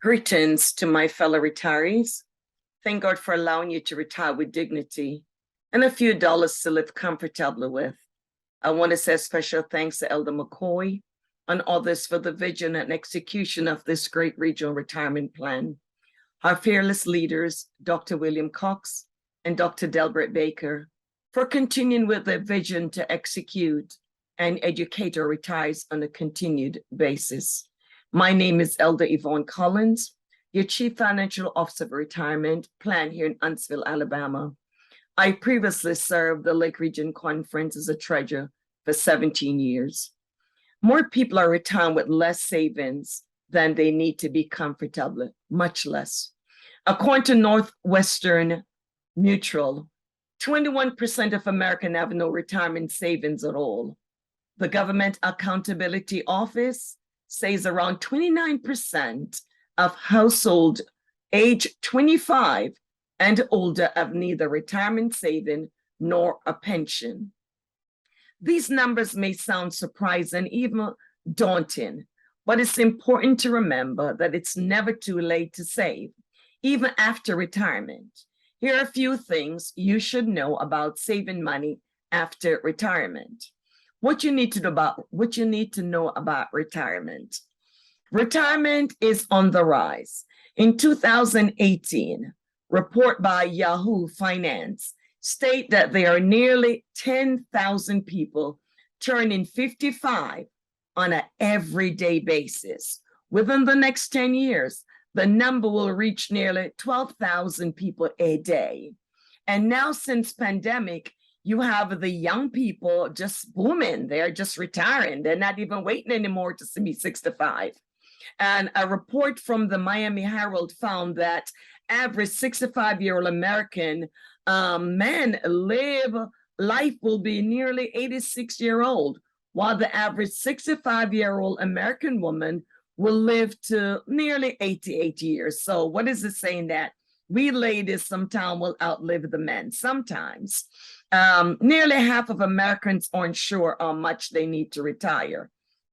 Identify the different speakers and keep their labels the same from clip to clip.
Speaker 1: Greetings to my fellow retirees. Thank God for allowing you to retire with dignity and a few dollars to live comfortably with. I want to say a special thanks to Elder McCoy and others for the vision and execution of this great regional retirement plan. Our fearless leaders, Dr. William Cox and Dr. Delbert Baker, for continuing with their vision to execute and educate our retirees on a continued basis. My name is Elder Yvonne Collins, your Chief Financial Officer of Retirement Plan here in Huntsville, Alabama. I previously served the Lake Region Conference as a treasurer for 17 years. More people are retiring with less savings than they need to be comfortable, much less. According to Northwestern Mutual, 21% of Americans have no retirement savings at all. The Government Accountability Office says around 29% of households age 25 and older have neither retirement saving nor a pension. These numbers may sound surprising, even daunting, but it's important to remember that it's never too late to save, even after retirement. Here are a few things you should know about saving money after retirement. What you need to know about retirement. Retirement is on the rise. In 2018, report by Yahoo Finance state that there are nearly 10,000 people turning 55 on an everyday basis. Within the next 10 years, the number will reach nearly 12,000 people a day. And now since pandemic, you have the young people just booming. They're just retiring. They're not even waiting anymore to be 65. And a report from the Miami Herald found that average 65-year-old American man life will be nearly 86-year-old, while the average 65-year-old American woman will live to nearly 88 years. So what is it saying? That we ladies sometimes will outlive the men sometimes. Nearly half of Americans aren't sure how much they need to retire.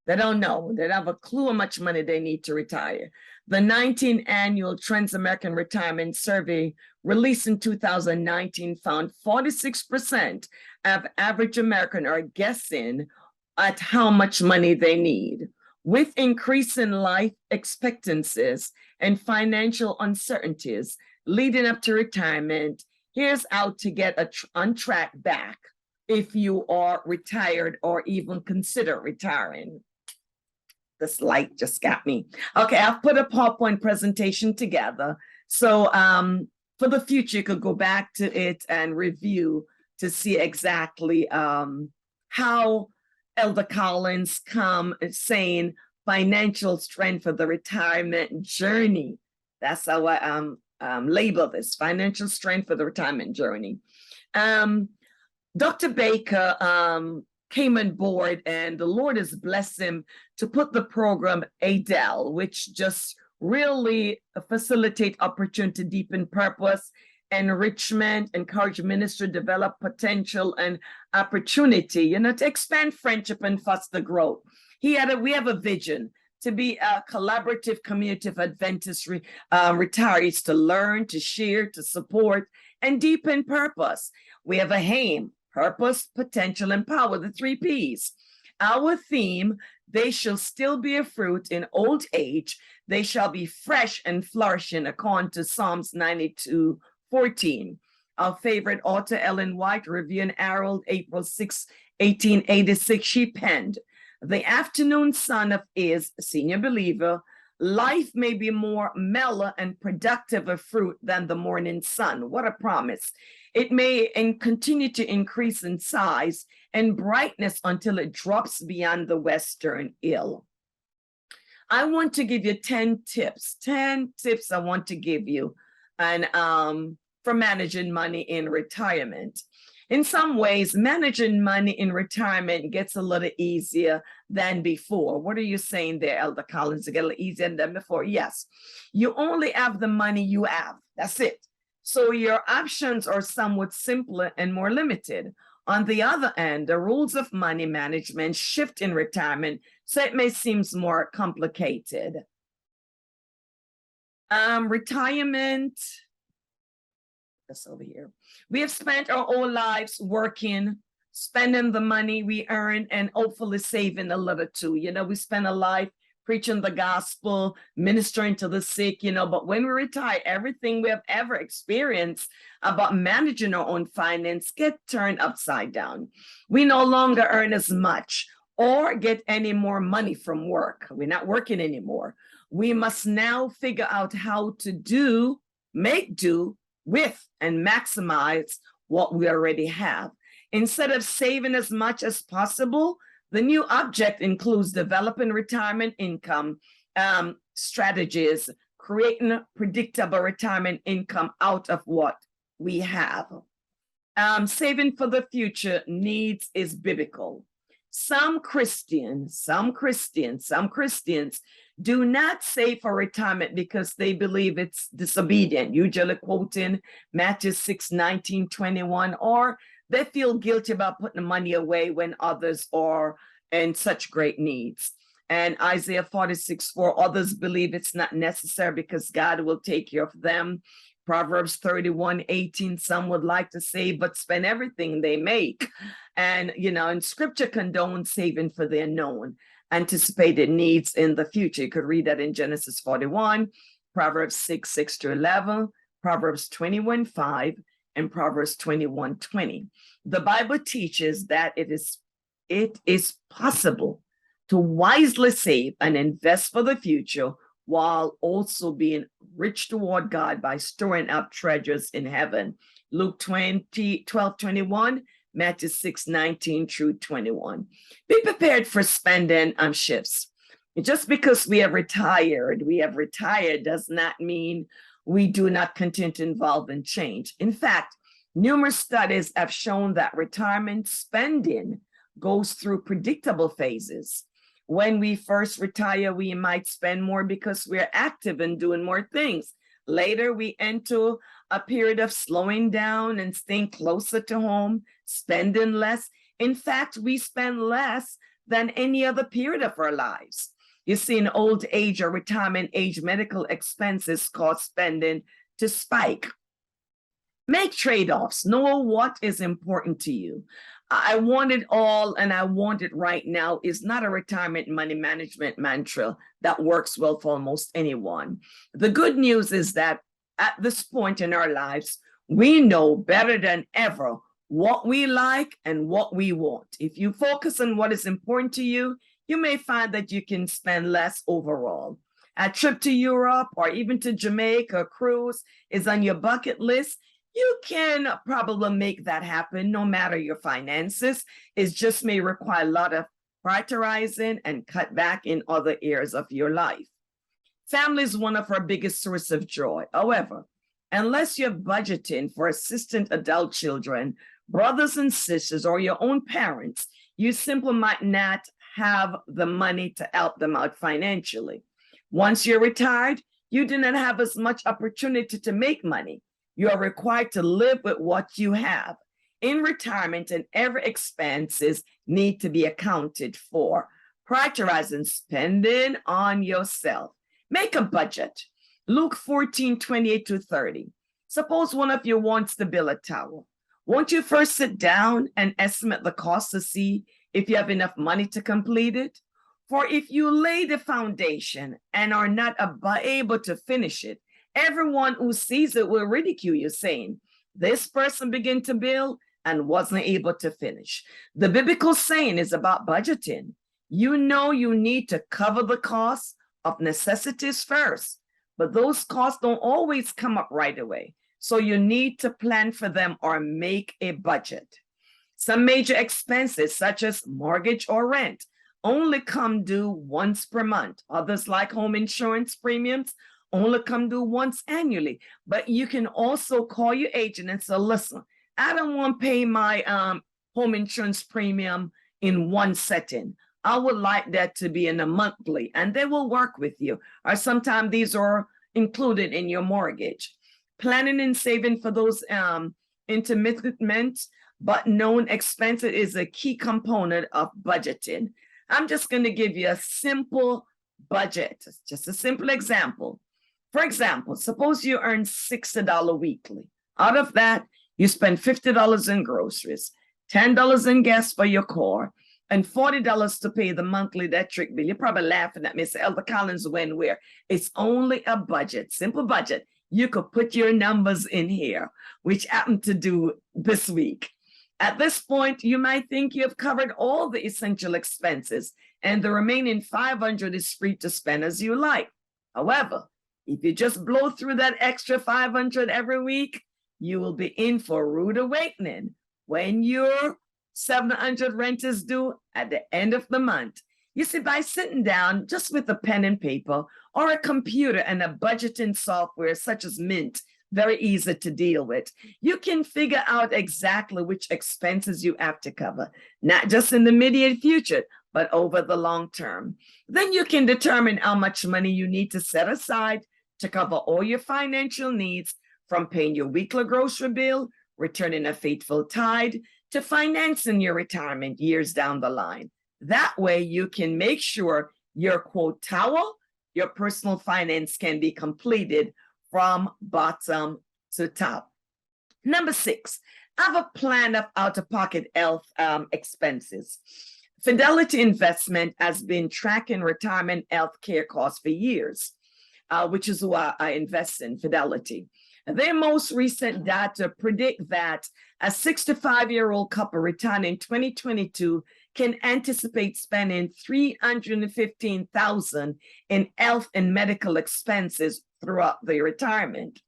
Speaker 1: They don't know. They don't have a clue how much money they need to retire. The 19th annual Transamerican Retirement Survey released in 2019 found 46% of average Americans are guessing at how much money they need. With increasing life expectancies and financial uncertainties leading up to retirement, here's how to get on track back if you are retired or even consider retiring. This light just got me. Okay, I've put a PowerPoint presentation together. So for the future, you could go back to it and review to see exactly how Elder Collins saying financial strength for the retirement journey. That's how I label this, financial strength for the retirement journey. Dr. Baker came on board, and the Lord has blessed him to put the program ADEL, which just really facilitate opportunity, deepen purpose, enrichment, encourage ministry, develop potential and opportunity, to expand friendship and foster growth. We have a vision to be a collaborative community of Adventist retirees to learn, to share, to support, and deepen purpose. We have a aim: purpose, potential, and power, the 3 Ps. Our theme: they shall still be a fruit in old age. They shall be fresh and flourishing, according to Psalms 92:14. Our favorite author, Ellen White, Review and Herald, April 6, 1886, she penned, "The afternoon sun of his, senior believer, life may be more mellow and productive of fruit than the morning sun." What a promise. It may continue to increase in size and brightness until it drops beyond the western hill. I want to give you 10 tips I want to give you and for managing money in retirement. In some ways, managing money in retirement gets a little easier than before. What are you saying there, Elder Collins? To get a little easier than before? Yes. You only have the money you have. That's it. So your options are somewhat simpler and more limited. On the other hand, the rules of money management shift in retirement, so it may seem more complicated. Retirement. That's over here. We have spent our whole lives working, spending the money we earn, and hopefully saving a little too. We spend a life preaching the gospel, ministering to the sick, but when we retire, everything we have ever experienced about managing our own finance get turned upside down. We no longer earn as much or get any more money from work. We're not working anymore. We must now figure out how to make do with and maximize what we already have. Instead of saving as much as possible, the new object includes developing retirement income strategies, creating predictable retirement income out of what we have. Saving for the future needs is biblical. Some Christians do not save for retirement because they believe it's disobedient, usually quoting Matthew 6:19-21, or they feel guilty about putting the money away when others are in such great needs. And Isaiah 46:4, others believe it's not necessary because God will take care of them. Proverbs 31:18, some would like to save but spend everything they make. And, and scripture condones saving for their known, anticipated needs in the future. You could read that in Genesis 41, Proverbs 6:6-11, Proverbs 21:5, and Proverbs 21:20. The Bible teaches that it is possible to wisely save and invest for the future while also being rich toward God by storing up treasures in heaven. Luke 12:21, Matthew 6:19-21. Be prepared for spending shifts. Just because we have retired does not mean we do not continue to involve in change. In fact, numerous studies have shown that retirement spending goes through predictable phases. When we first retire, we might spend more because we're active and doing more things. Later, we enter a period of slowing down and staying closer to home, spending less. In fact, we spend less than any other period of our lives. You see, in old age or retirement age, medical expenses cause spending to spike. Make trade-offs. Know what is important to you. I want it all and I want it right now is not a retirement money management mantra that works well for almost anyone. The good news is that at this point in our lives, we know better than ever what we like and what we want. If you focus on what is important to you, you may find that you can spend less overall. A trip to Europe or even to Jamaica, a cruise is on your bucket list. You can probably make that happen no matter your finances. It just may require a lot of prioritizing and cut back in other areas of your life. Family is one of our biggest sources of joy. However, unless you're budgeting for assistant adult children, brothers and sisters, or your own parents, you simply might not have the money to help them out financially. Once you're retired, you do not have as much opportunity to make money. You are required to live with what you have. In retirement, and every expenses need to be accounted for. Prioritizing spending on yourself. Make a budget. Luke 14:28-30. Suppose one of you wants to build a tower. Won't you first sit down and estimate the cost to see if you have enough money to complete it? For if you lay the foundation and are not able to finish it, everyone who sees it will ridicule you, saying, this person began to build and wasn't able to finish. The biblical saying is about budgeting. You know you need to cover the costs of necessities first, but those costs don't always come up right away. So you need to plan for them or make a budget. Some major expenses, such as mortgage or rent, only come due once per month. Others, like home insurance premiums, only come due once annually. But you can also call your agent and say, listen, I don't want to pay my home insurance premium in one setting. I would like that to be in a monthly, and they will work with you. Or sometimes these are included in your mortgage. Planning and saving for those intermittent but known expenses is a key component of budgeting. I'm just going to give you a simple budget, just a simple example. For example, suppose you earn $60 weekly. Out of that, you spend $50 in groceries, $10 in gas for your car, and $40 to pay the monthly electric bill. You're probably laughing at me, say, Elder Collins, when, where? It's only a budget, simple budget. You could put your numbers in here, which happened to do this week. At this point, you might think you have covered all the essential expenses, and the remaining $500 is free to spend as you like. However, if you just blow through that extra $500 every week, you will be in for a rude awakening when your $700 rent is due at the end of the month. You see, by sitting down just with a pen and paper or a computer and a budgeting software such as Mint, very easy to deal with, you can figure out exactly which expenses you have to cover, not just in the immediate future, but over the long term. Then you can determine how much money you need to set aside to cover all your financial needs, from paying your weekly grocery bill, returning a faithful tithe, to financing your retirement years down the line. That way you can make sure your quote tower, your personal finance, can be completed from bottom to top. Number 6, have a plan of out-of-pocket health expenses. Fidelity Investment has been tracking retirement health care costs for years, which is why I invest in Fidelity. Their most recent data predict that a 65-year-old couple retiring in 2022 can anticipate spending $315,000 in health and medical expenses throughout their retirement.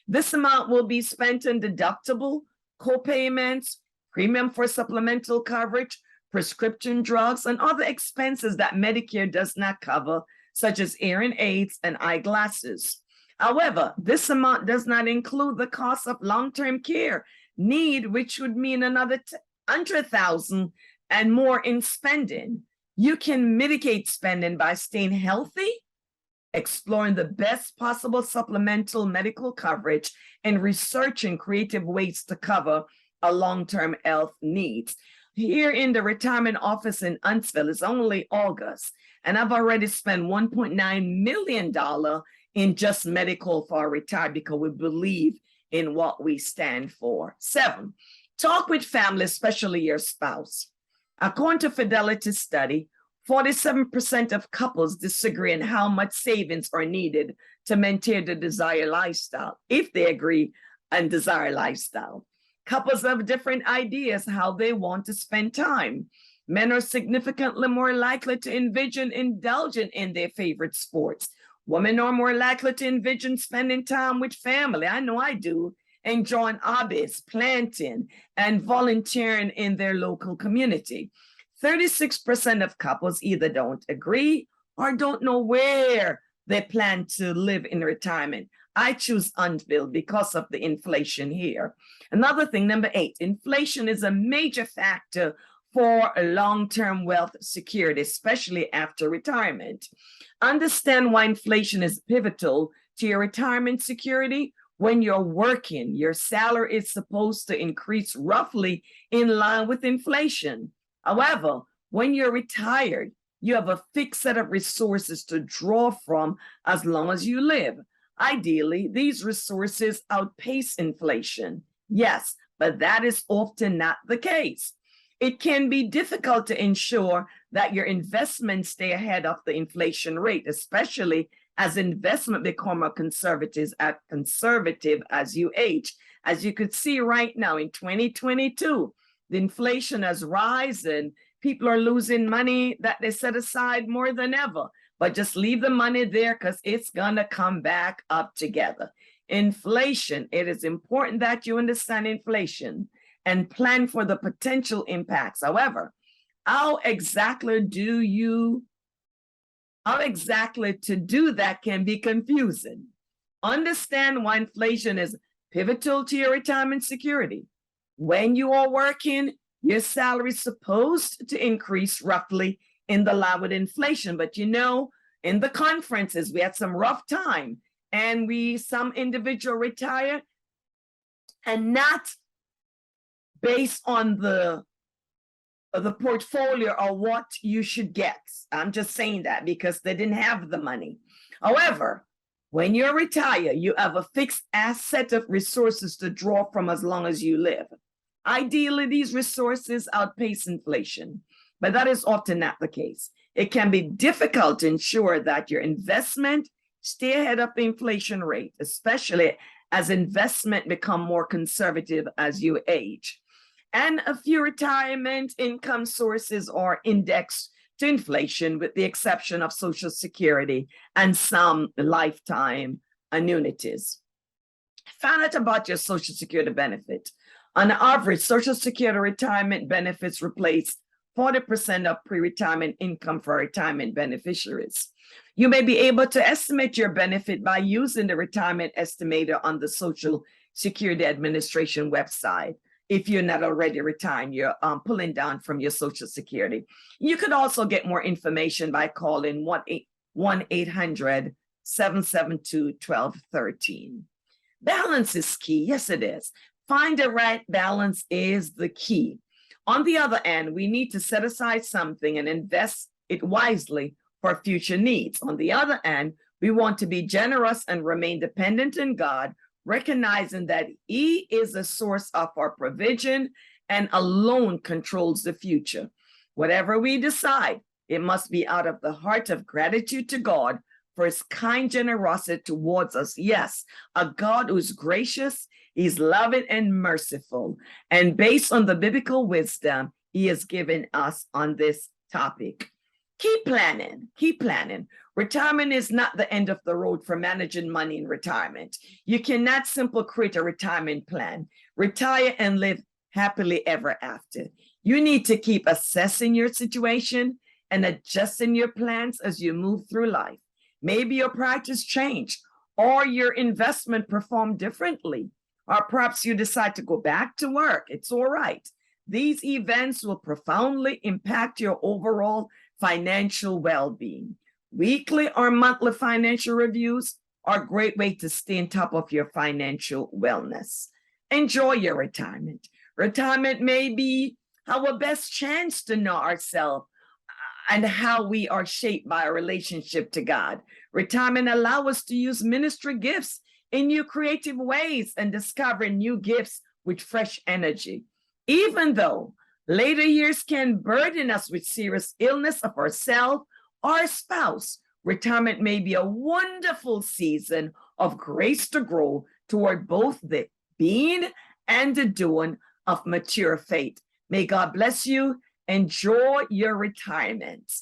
Speaker 1: This amount will be spent on deductible, co-payments, premium for supplemental coverage, prescription drugs, and other expenses that Medicare does not cover, such as hearing aids and eyeglasses. However, this amount does not include the cost of long-term care need, which would mean another $100,000 and more in spending. You can mitigate spending by staying healthy, exploring the best possible supplemental medical coverage, and researching creative ways to cover a long-term health needs. Here in the retirement office in Huntsville, it's only August, and I've already spent $1.9 million in just medical for retired because we believe in what we stand for. 7, talk with family, especially your spouse. According to Fidelity's study, 47% of couples disagree on how much savings are needed to maintain the desired lifestyle, if they agree on desired lifestyle. Couples have different ideas how they want to spend time. Men are significantly more likely to envision indulging in their favorite sports. Women are more likely to envision spending time with family. I know I do, enjoying hobbies, planting, and volunteering in their local community. 36% of couples either don't agree or don't know where they plan to live in retirement. I choose Huntsville because of the inflation here. Another thing, number 8, inflation is a major factor for long-term wealth security, especially after retirement. Understand why inflation is pivotal to your retirement security. When you're working, your salary is supposed to increase roughly in line with inflation. However, when you're retired, you have a fixed set of resources to draw from as long as you live. Ideally, these resources outpace inflation. Yes, but that is often not the case. It can be difficult to ensure that your investments stay ahead of the inflation rate, especially as investment become a conservative as you age. As you could see right now in 2022, the inflation has risen. People are losing money that they set aside more than ever, but just leave the money there because it's gonna come back up together. Inflation, it is important that you understand inflation and plan for the potential impacts. However, how exactly to do that can be confusing. Understand why inflation is pivotal to your retirement security. When you are working, your salary is supposed to increase roughly in the line with inflation. But you know, in the conferences, we had some rough time, and some individual retire and not based on the portfolio or what you should get. I'm just saying that because they didn't have the money. However, When you retire, you have a fixed set of resources to draw from as long as you live. Ideally, these resources outpace inflation, but that is often not the case. It can be difficult to ensure that your investment stay ahead of the inflation rate, especially as investment become more conservative as you age. And a few retirement income sources are indexed to inflation, with the exception of Social Security and some lifetime annuities. Find out about your Social Security benefit. On average, Social Security retirement benefits replace 40% of pre-retirement income for retirement beneficiaries. You may be able to estimate your benefit by using the retirement estimator on the Social Security Administration website. If you're not already retired, you're pulling down from your Social Security. You could also get more information by calling 1-800-772-1213. Balance is key. Yes, it is. Find the right balance is the key. On the other end, we need to set aside something and invest it wisely for future needs. On the other end, we want to be generous and remain dependent on God, recognizing that He is the source of our provision and alone controls the future. Whatever we decide, it must be out of the heart of gratitude to God for His kind generosity towards us. Yes, a God who's gracious, He's loving and merciful. And based on the biblical wisdom He has given us on this topic. Keep planning, keep planning. Retirement is not the end of the road for managing money in retirement. You cannot simply create a retirement plan, retire and live happily ever after. You need to keep assessing your situation and adjusting your plans as you move through life. Maybe your practice changed or your investment performed differently, or perhaps you decide to go back to work. It's all right. These events will profoundly impact your overall financial well-being. Weekly or monthly financial reviews are a great way to stay on top of your financial wellness. Enjoy your retirement. Retirement may be our best chance to know ourselves and how we are shaped by our relationship to God. Retirement allows us to use ministry gifts in new creative ways and discover new gifts with fresh energy. Even though later years can burden us with serious illness of ourselves or our spouse, retirement may be a wonderful season of grace to grow toward both the being and the doing of mature faith. May God bless you. Enjoy your retirement.